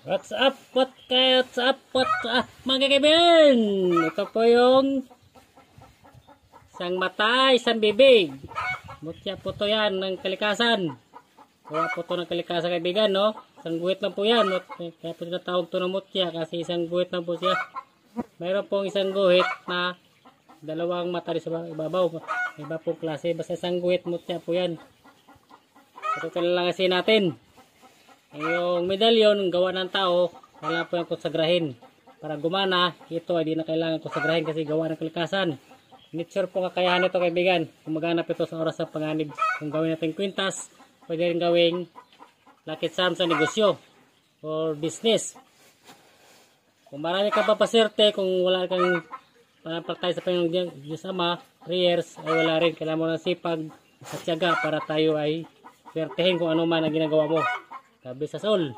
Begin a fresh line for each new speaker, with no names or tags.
What's up? What's up? Mga kaibigan? Ito po yung isang mata, isang bibig. Mutya po to yan ng kalikasan. Gawa po to ng kalikasan, kaibigan, no? Isang guhit lang po yan. Kaya po tinatawag to ng mutya kasi isang guhit lang po siya. Mayroon pong isang guhit na dalawang mata rin sa ibabaw. Iba pong klase. Basta isang guhit, mutya po yan. Ito kailangan natin. Yung medalyon, gawa ng tao, kailangan po yung konsagrahin. Para gumana, ito ay di na kailangan konsagrahin kasi gawa ng kalikasan. Nature po kakayahan ito, kaibigan. Kung maganap ito sa oras ng panganib. Kung gawin natin kwintas, pwede rin gawing lucky charm sa negosyo or business. Kung marami kang papaserte, kung wala kang panampaktay sa Panginoong Diyos Ama, prayers ay wala rin. Kailangan mo ng sipag at tiyaga para tayo ay swertehin kung ano man ang ginagawa mo. God bless us all.